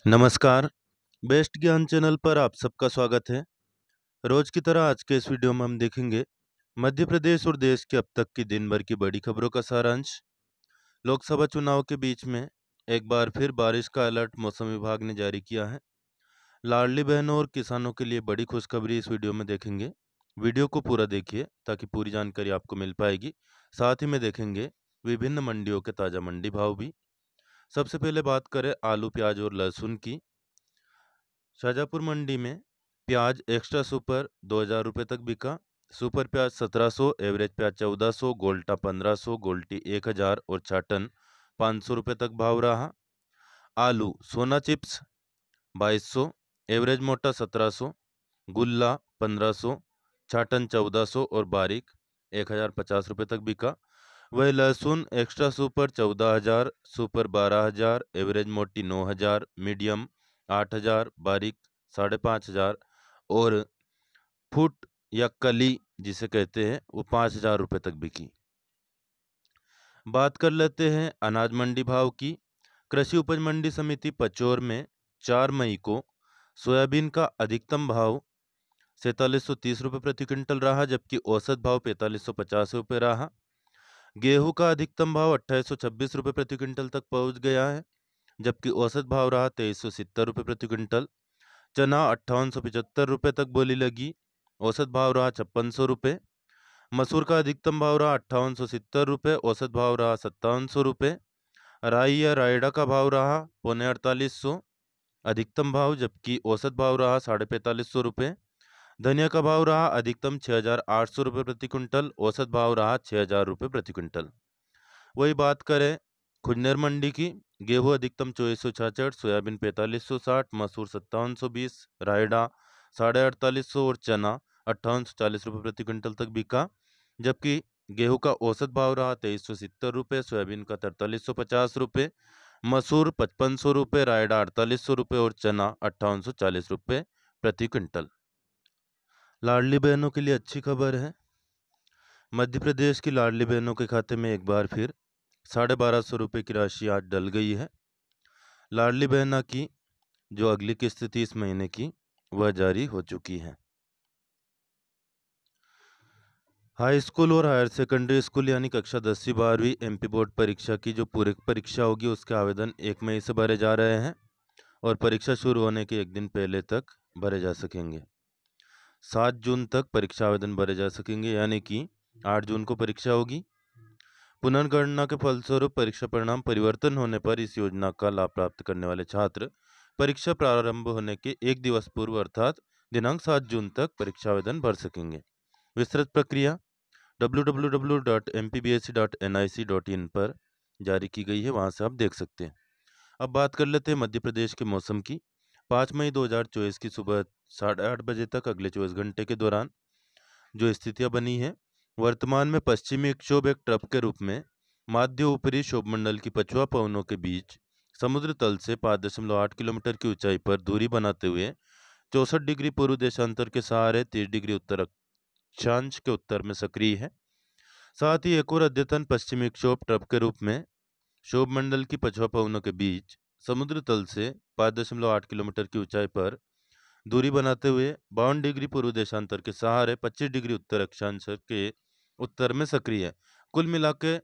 नमस्कार, बेस्ट ज्ञान चैनल पर आप सबका स्वागत है। रोज की तरह आज के इस वीडियो में हम देखेंगे मध्य प्रदेश और देश के अब तक की दिन भर की बड़ी खबरों का सारांश। लोकसभा चुनाव के बीच में एक बार फिर बारिश का अलर्ट मौसम विभाग ने जारी किया है। लाडली बहनों और किसानों के लिए बड़ी खुशखबरी इस वीडियो में देखेंगे। वीडियो को पूरा देखिए ताकि पूरी जानकारी आपको मिल पाएगी। साथ ही में देखेंगे विभिन्न मंडियों के ताजा मंडी भाव भी। सबसे पहले बात करें आलू, प्याज और लहसुन की। शाजापुर मंडी में प्याज एक्स्ट्रा सुपर 2,000 रुपये तक बिका। सुपर प्याज 1,700, एवरेज प्याज 1,400, गोल्टा 1,500, गोल्टी 1,000 और छाटन 500 रुपये तक भाव रहा। आलू सोना चिप्स 2,200, एवरेज मोटा 1,700, गुल्ला 1,500, छाटन 1,400 और बारीक 1,050 रुपये तक बिका। वह लहसुन एक्स्ट्रा सुपर 14,000, सुपर 12,000, एवरेज मोटी 9,000, मीडियम 8,000, बारीक 5,500 और फुट या कली जिसे कहते हैं वो 5,000 रुपये तक बिकी। बात कर लेते हैं अनाज मंडी भाव की। कृषि उपज मंडी समिति पचौर में 4 मई को सोयाबीन का अधिकतम भाव 4,730 रुपये प्रति क्विंटल रहा, जबकि औसत भाव 4,550 रुपये रहा। गेहूं का अधिकतम भाव 2,826 रुपये प्रति क्विंटल तक पहुंच गया है, जबकि औसत भाव रहा 2,370 रुपये प्रति क्विंटल। चना 5,875 तक बोली लगी, औसत भाव रहा 5,600 रुपये। मसूर का अधिकतम भाव रहा 5,870 रुपये, औसत भाव रहा 5,700 रुपये। राई या रायडा का भाव रहा 4,450 अधिकतम भाव, जबकि औसत भाव रहा 4,450 रुपये। धनिया का भाव रहा अधिकतम 6,800 रुपये प्रति क्विंटल, औसत भाव रहा 6,000 रुपये प्रति क्विंटल। वही बात करें खुजनेर मंडी की। गेहूं अधिकतम 2,466, सोयाबीन 4,560, मसूर 5,720, रायडा 4,4800 और चना 5,840 रुपये प्रति क्विंटल तक बिका, जबकि गेहूं का औसत भाव रहा 2,370 रुपये, सोयाबीन का 4,350 रुपये, मसूर 5,500 रुपये, रायडा 4,800 रुपये और चना 5,840 रुपये प्रति क्विंटल। लाडली बहनों के लिए अच्छी खबर है। मध्य प्रदेश की लाडली बहनों के खाते में एक बार फिर 1,250 रुपये की राशि आज डल गई है। लाडली बहना की जो अगली किस्त थी इस महीने की वह जारी हो चुकी है। हाई स्कूल और हायर सेकेंडरी स्कूल यानी कक्षा 10वीं 12वीं एमपी बोर्ड परीक्षा की जो पूरक परीक्षा होगी उसके आवेदन 1 मई से भरे जा रहे हैं और परीक्षा शुरू होने के एक दिन पहले तक भरे जा सकेंगे। 7 जून तक परीक्षा आवेदन भरे जा सकेंगे, यानी कि 8 जून को परीक्षा होगी। पुनर्गणना के फलस्वरूप परीक्षा परिणाम परिवर्तन होने पर इस योजना का लाभ प्राप्त करने वाले छात्र परीक्षा प्रारंभ होने के एक दिवस पूर्व अर्थात दिनांक 7 जून तक परीक्षा आवेदन भर सकेंगे। विस्तृत प्रक्रिया www.mpbsc.nic.in पर जारी की गई है, वहां से आप देख सकते हैं। अब बात कर लेते हैं मध्य प्रदेश के मौसम की। 5 मई 2024 की सुबह 8:30 बजे तक अगले 24 घंटे के दौरान जो स्थितियां बनी है। वर्तमान में पश्चिमी विक्षोभ एक ट्रफ के रूप में माध्य ऊपरी क्षोभमंडल की पछुआ पवनों के बीच समुद्र तल से 5.8 किलोमीटर की ऊंचाई पर दूरी बनाते हुए 64 डिग्री पूर्व देशांतर के सहारे 30 डिग्री उत्तर अक्षांश के उत्तर में सक्रिय है। साथ ही एक और अद्यतन पश्चिमी विक्षोभ ट्रफ के रूप में क्षोभमंडल की पछुआ पवनों के बीच समुद्र तल से 5.8 किलोमीटर की ऊंचाई पर दूरी बनाते हुए 52 डिग्री पूर्व देशांतर के सहारे 25 डिग्री उत्तर अक्षांश के उत्तर में सक्रिय है। कुल मिला के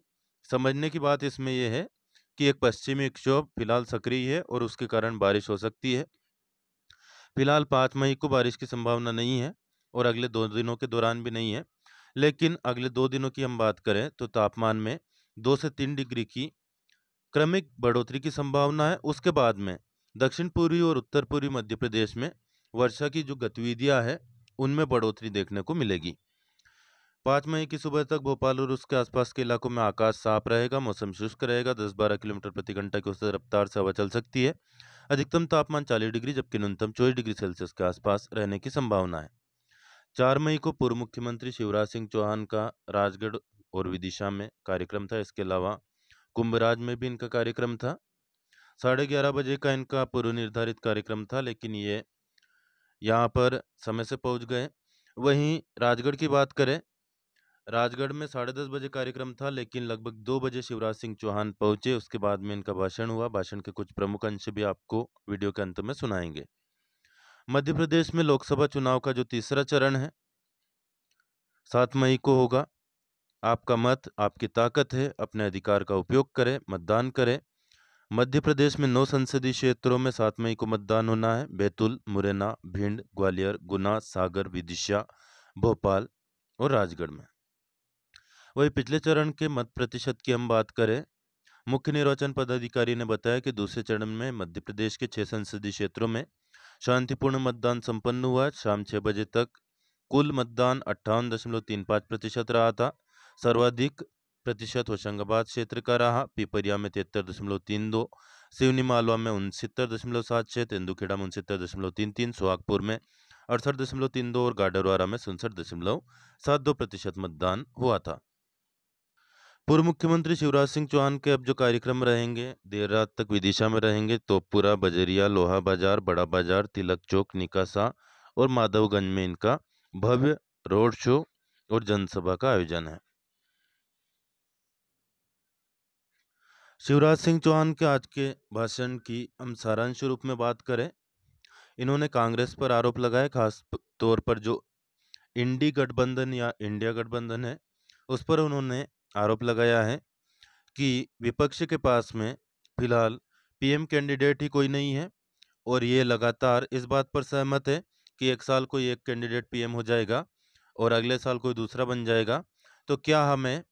समझने की बात इसमें यह है कि एक पश्चिमी विक्षोभ फिलहाल सक्रिय है और उसके कारण बारिश हो सकती है। फिलहाल 5 मई को बारिश की संभावना नहीं है और अगले 2 दिनों के दौरान भी नहीं है, लेकिन अगले 2 दिनों की हम बात करें तो तापमान में 2 से 3 डिग्री की क्रमिक बढ़ोतरी की संभावना है। उसके बाद में दक्षिण पूर्वी और उत्तर पूर्वी मध्य प्रदेश में वर्षा की जो गतिविधियां है उनमें बढ़ोतरी देखने को मिलेगी। 5 मई की सुबह तक भोपाल और उसके आसपास के इलाकों में आकाश साफ रहेगा, मौसम शुष्क रहेगा, 10-12 किलोमीटर प्रति घंटा की औसत रफ्तार से हवा चल सकती है। अधिकतम तापमान 40 डिग्री जबकि न्यूनतम 24 डिग्री सेल्सियस के आसपास रहने की संभावना है। 4 मई को पूर्व मुख्यमंत्री शिवराज सिंह चौहान का राजगढ़ और विदिशा में कार्यक्रम था। इसके अलावा कुंभराज में भी इनका कार्यक्रम था। 11:30 बजे का इनका पूर्व निर्धारित कार्यक्रम था, लेकिन ये यहाँ पर समय से पहुंच गए। वहीं राजगढ़ की बात करें राजगढ़ में 10:30 बजे कार्यक्रम था, लेकिन लगभग 2 बजे शिवराज सिंह चौहान पहुंचे। उसके बाद में इनका भाषण हुआ। भाषण के कुछ प्रमुख अंश भी आपको वीडियो के अंत में सुनाएंगे। मध्य प्रदेश में लोकसभा चुनाव का जो तीसरा चरण है 7 मई को होगा। आपका मत आपकी ताकत है, अपने अधिकार का उपयोग करें, मतदान करें। मध्य प्रदेश में 9 संसदीय क्षेत्रों में 7 मई को मतदान होना है। बैतूल, मुरैना, भिंड, ग्वालियर, गुना, सागर, विदिशा, भोपाल और राजगढ़ में। वही पिछले चरण के मत प्रतिशत की हम बात करें, मुख्य निर्वाचन पदाधिकारी ने बताया कि दूसरे चरण में मध्य प्रदेश के 6 संसदीय क्षेत्रों में शांतिपूर्ण मतदान संपन्न हुआ। शाम 6 बजे तक कुल मतदान 58.35% रहा था। सर्वाधिक प्रतिशत होशंगाबाद क्षेत्र का रहा। पिपरिया में 73.32, सिवनी मालवा में 69.76, तेंदुखेड़ा में 69.33, सोहागपुर में 68.32 और गाडरवारा में 67.72% मतदान हुआ था। पूर्व मुख्यमंत्री शिवराज सिंह चौहान के अब जो कार्यक्रम रहेंगे, देर रात तक विदिशा में रहेंगे। तोपुरा, बजरिया, लोहा बाजार, बड़ा बाजार, तिलक चौक, निकासा और माधवगंज में इनका भव्य रोड शो और जनसभा का आयोजन है। शिवराज सिंह चौहान के आज के भाषण की हम सारांश रूप में बात करें, इन्होंने कांग्रेस पर आरोप लगाए, खास तौर पर जो इंडी गठबंधन या इंडिया गठबंधन है उस पर उन्होंने आरोप लगाया है कि विपक्ष के पास में फिलहाल पीएम कैंडिडेट ही कोई नहीं है और ये लगातार इस बात पर सहमत है कि एक साल कोई एक कैंडिडेट पीएम हो जाएगा और अगले साल कोई दूसरा बन जाएगा। तो क्या हमें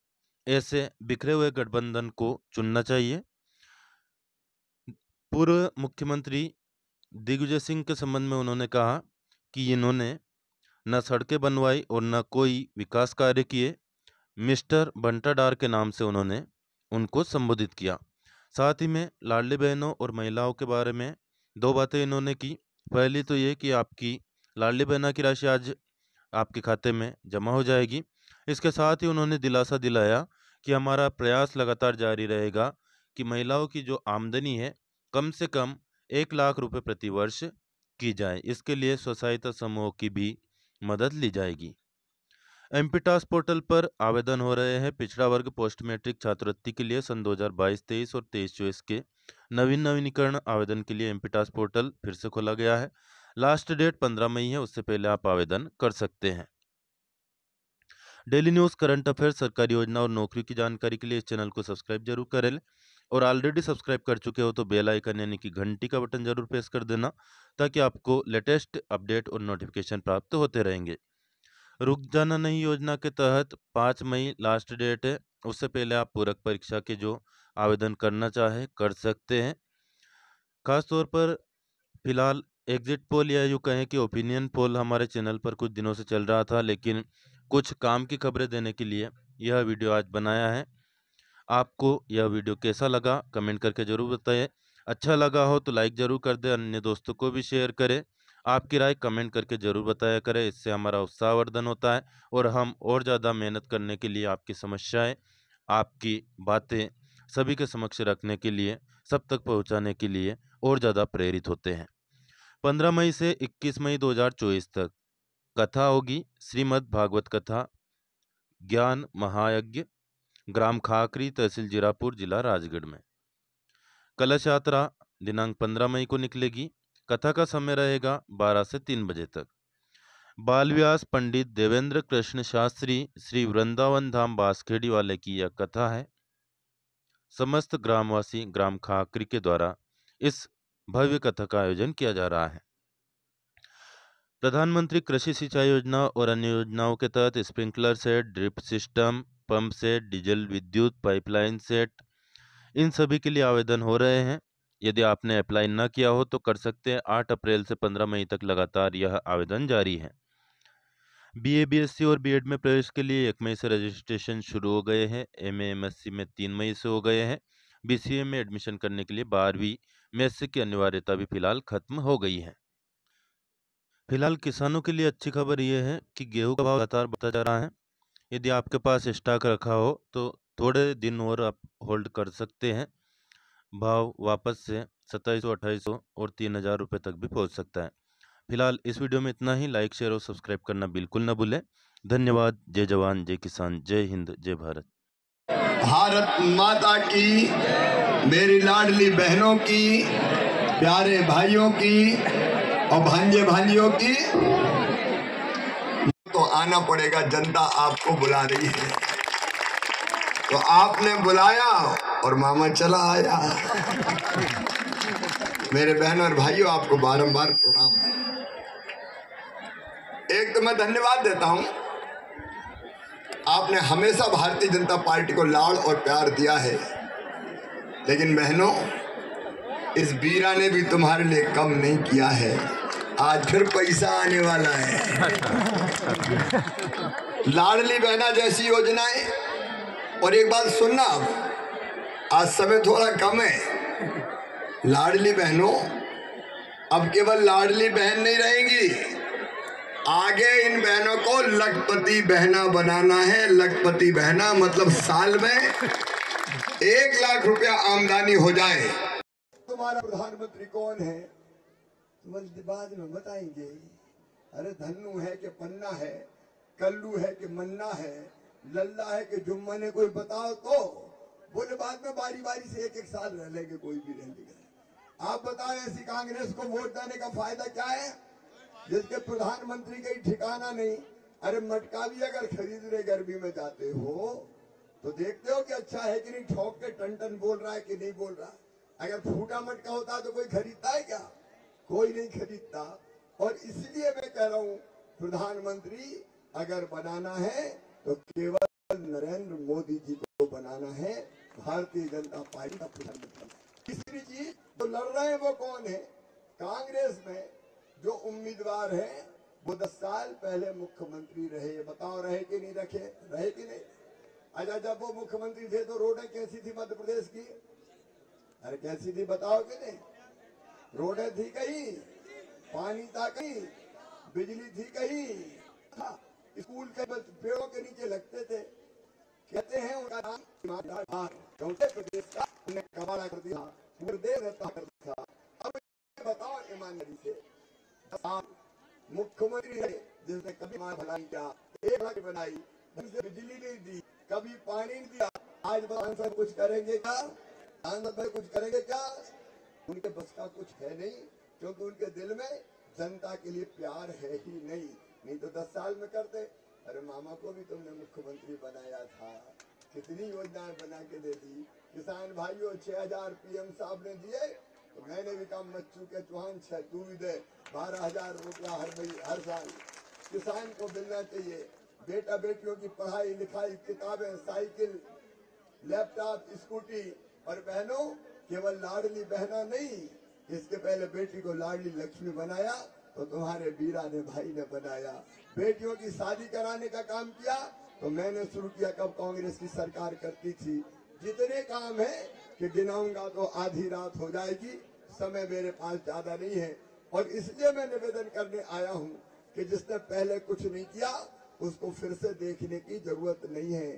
ऐसे बिखरे हुए गठबंधन को चुनना चाहिए? पूर्व मुख्यमंत्री दिग्विजय सिंह के संबंध में उन्होंने कहा कि इन्होंने न सड़कें बनवाई और न कोई विकास कार्य किए। मिस्टर बंटाडार के नाम से उन्होंने उनको संबोधित किया। साथ ही में लाडली बहनों और महिलाओं के बारे में 2 बातें इन्होंने की। पहली तो ये कि आपकी लाडली बहना की राशि आज आपके खाते में जमा हो जाएगी। इसके साथ ही उन्होंने दिलासा दिलाया कि हमारा प्रयास लगातार जारी रहेगा कि महिलाओं की जो आमदनी है कम से कम 1 लाख रुपए प्रति वर्ष की जाए। इसके लिए स्वसहायता समूहों की भी मदद ली जाएगी। एमपीटास पोर्टल पर आवेदन हो रहे हैं। पिछड़ा वर्ग पोस्ट मैट्रिक छात्रवृत्ति के लिए सन 2022-23 और 23-24 के नवीनीकरण आवेदन के लिए एमपीटास पोर्टल फिर से खोला गया है। लास्ट डेट 15 मई है, उससे पहले आप आवेदन कर सकते हैं। डेली न्यूज़, करंट अफेयर्स, सरकारी योजना और नौकरी की जानकारी के लिए इस चैनल को सब्सक्राइब जरूर करें और ऑलरेडी सब्सक्राइब कर चुके हो तो बेल आइकन यानी कि घंटी का बटन जरूर प्रेस कर देना, ताकि आपको लेटेस्ट अपडेट और नोटिफिकेशन प्राप्त होते रहेंगे। रुक जाना नहीं योजना के तहत 5 मई लास्ट डेट है, उससे पहले आप पूरक परीक्षा के जो आवेदन करना चाहे कर सकते हैं। खास तौर पर फिलहाल एग्जिट पोल या यूँ कहें कि ओपिनियन पोल हमारे चैनल पर कुछ दिनों से चल रहा था, लेकिन कुछ काम की खबरें देने के लिए यह वीडियो आज बनाया है। आपको यह वीडियो कैसा लगा कमेंट करके जरूर बताएं। अच्छा लगा हो तो लाइक जरूर कर दें, अन्य दोस्तों को भी शेयर करें। आपकी राय कमेंट करके जरूर बताया करें, इससे हमारा उत्साहवर्धन होता है और हम और ज़्यादा मेहनत करने के लिए, आपकी समस्याएं, आपकी बातें सभी के समक्ष रखने के लिए, सब तक पहुंचाने के लिए और ज़्यादा प्रेरित होते हैं। 15 मई से 21 मई 2024 तक कथा होगी, श्रीमद् भागवत कथा, ज्ञान महायज्ञ, ग्राम खाकरी, तहसील जीरापुर, जिला राजगढ़ में। कलश यात्रा दिनांक 15 मई को निकलेगी। कथा का समय रहेगा 12 से 3 बजे तक। बाल व्यास पंडित देवेंद्र कृष्ण शास्त्री श्री वृंदावन धाम बांसखेड़ी वाले की यह कथा है। समस्त ग्रामवासी ग्राम खाकरी के द्वारा इस भव्य कथा का आयोजन किया जा रहा है। प्रधानमंत्री कृषि सिंचाई योजना और अन्य योजनाओं के तहत sprinkler set, drip system, pump set, diesel विद्युत पाइपलाइन सेट, इन सभी के लिए आवेदन हो रहे हैं। यदि आपने अप्लाई न किया हो तो कर सकते हैं। 8 अप्रैल से 15 मई तक लगातार यह आवेदन जारी है। बीए, बीएससी और बीएड में प्रवेश के लिए 1 मई से रजिस्ट्रेशन शुरू हो गए हैं। एमए, एमएससी में 3 मई से हो गए हैं। बीसीए में एडमिशन करने के लिए 12वीं मैट्रिक की अनिवार्यता भी फिलहाल खत्म हो गई है। फिलहाल किसानों के लिए अच्छी खबर यह है कि गेहूं का भाव लगातार बढ़ता जा रहा है। यदि आपके पास स्टॉक रखा हो तो थोड़े दिन और आप होल्ड कर सकते हैं। भाव वापस से 2700, 2800 और 3000 रुपये तक भी पहुंच सकता है। फिलहाल इस वीडियो में इतना ही। लाइक, शेयर और सब्सक्राइब करना बिल्कुल न भूलें। धन्यवाद। जय जवान, जय किसान, जय हिंद, जय भारत। भारत माता की, मेरी लाडली बहनों की, प्यारे भाइयों की और भांजे भांजियों की, तो आना पड़ेगा। जनता आपको बुला रही है, तो आपने बुलाया और मामा चला आया। मेरे बहन और भाइयों, आपको बारंबार प्रणाम। एक तो मैं धन्यवाद देता हूं, आपने हमेशा भारतीय जनता पार्टी को लाड़ और प्यार दिया है, लेकिन बहनों, इस बीरा ने भी तुम्हारे लिए कम नहीं किया है। आज फिर पैसा आने वाला है। लाडली बहना जैसी योजनाएं। और एक बात सुनना, आज समय थोड़ा कम है। लाडली बहनों अब केवल लाडली बहन नहीं रहेंगी, आगे इन बहनों को लखपति बहना बनाना है। लखपति बहना मतलब साल में 1 लाख रुपया आमदनी हो जाए। तुम्हारा प्रधानमंत्री कौन है? तुम बाद में बताएंगे। अरे धन्नू है कि पन्ना है, कल्लू है कि मन्ना है, लल्ला है कि जुम्मा ने, कोई बताओ तो। बोले बाद में बारी बारी से 1-1 साल रह लेंगे, कोई भी रह लेगा। आप बताओ ऐसी कांग्रेस को वोट देने का फायदा क्या है जिसके प्रधानमंत्री का ही ठिकाना नहीं। अरे मटका भी अगर खरीदने गर्मी में जाते हो तो देखते हो कि अच्छा है कि नहीं, ठोक के टन टन बोल रहा है कि नहीं बोल रहा। अगर फूटा मटका होता तो कोई खरीदता है क्या? कोई नहीं खरीदता। और इसलिए मैं कह रहा हूं, प्रधानमंत्री अगर बनाना है तो केवल नरेंद्र मोदी जी को बनाना है, भारतीय जनता पार्टी का प्रधानमंत्री। तीसरी चीज, जो लड़ रहे हैं वो कौन है? कांग्रेस में जो उम्मीदवार है वो 10 साल पहले मुख्यमंत्री रहे। बताओ रहे कि नहीं रखे? रहे कि नहीं? अच्छा, जब वो मुख्यमंत्री थे तो रोडें कैसी थी मध्य प्रदेश की? अरे कैसी थी बताओ कि नहीं? रोडें थी कहीं, पानी था कहीं, बिजली थी कहीं, स्कूल के पेड़ों के नीचे लगते थे। कहते हैं उनका नाम ईमानदार था, क्योंकि प्रदेश का उन्हें कबाड़ा कर दिया, पूरे देश रहता कर दिया। अब बताओ ईमानदारी से, मुख्यमंत्री है जिसने कभी मां भलाई किया, 1 लाख बनाई, बिजली नहीं दी, कभी पानी नहीं दिया। आज सांसद कुछ करेंगे क्या? सांसद भाई कुछ करेंगे क्या? उनके बस का कुछ है नहीं, क्योंकि उनके दिल में जनता के लिए प्यार है ही नहीं तो 10 साल में करते। अरे मामा को भी तुमने मुख्यमंत्री बनाया था, कितनी योजनाएं बना के दे दी। किसान भाइयों 6000 पीएम साहब ने दिए, तो मैंने भी कहा मच्छू के चौहान 6 तू भी दे, 12,000 रुपया हर साल किसान को मिलना चाहिए। बेटा बेटियों की पढ़ाई लिखाई, किताबें, साइकिल, लैपटॉप, स्कूटी। और बहनों, केवल लाडली बहना नहीं, इसके पहले बेटी को लाडली लक्ष्मी बनाया तो तुम्हारे बीरा ने भाई ने बनाया। बेटियों की शादी कराने का काम किया तो मैंने शुरू किया, कब कांग्रेस की सरकार करती थी। जितने काम है कि गिनाऊंगा तो आधी रात हो जाएगी, समय मेरे पास ज्यादा नहीं है। और इसलिए मैं निवेदन करने आया हूं कि जिसने पहले कुछ नहीं किया उसको फिर से देखने की जरूरत नहीं है।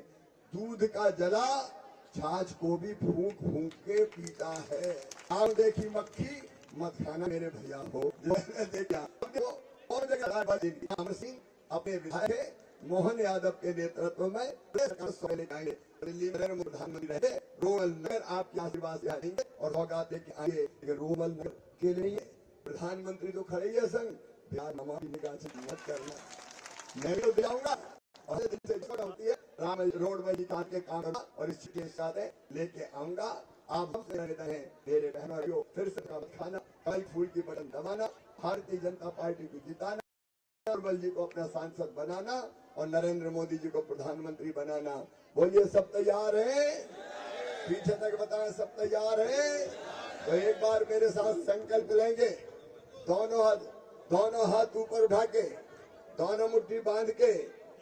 दूध का जला छाछ को भी फूंक फूंक के पीता है। आम देखी मक्खी मत खाना मेरे भैया हो। देखा और जगह सिंह अपने विधायक मोहन यादव के नेतृत्व में दिल्ली में प्रधानमंत्री रहे। रोमल नगर आपके आशीर्वाद से आएंगे और सौगात लेके आएंगे। रोमल नगर के लिए प्रधानमंत्री तो खड़े ही है संग, बिहार मामा की निगाह से मत करना, मैं तो दिलाऊंगा। और दिन से होती है राम रोड में काट के काम करना और इसके साथ लेके आऊंगा। आप सबसे निवेदन है मेरे बहनों, फिर से खाना, कल फूल की बटन दबाना, भारतीय जनता पार्टी को जिताना, नरमल जी को अपना सांसद बनाना और नरेंद्र मोदी जी को प्रधानमंत्री बनाना। बोलिए सब तैयार हैं? पीछे तक बताएं सब तैयार हैं? तो एक बार मेरे साथ संकल्प लेंगे, दोनों हाथ ऊपर उठा के, दोनों मुट्ठी बांध के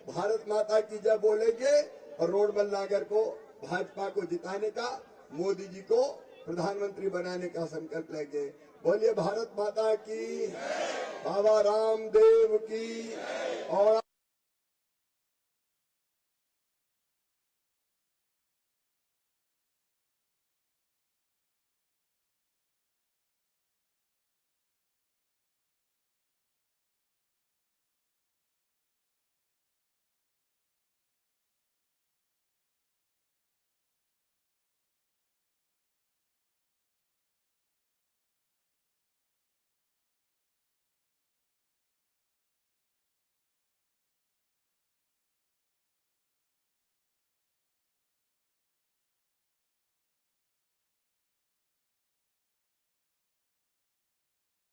भारत माता की जय बोलेंगे और रोडमल नागर को, भाजपा को जिताने का, मोदी जी को प्रधानमंत्री बनाने का संकल्प लेंगे। बोलिए भारत माता की, बाबा रामदेव की। और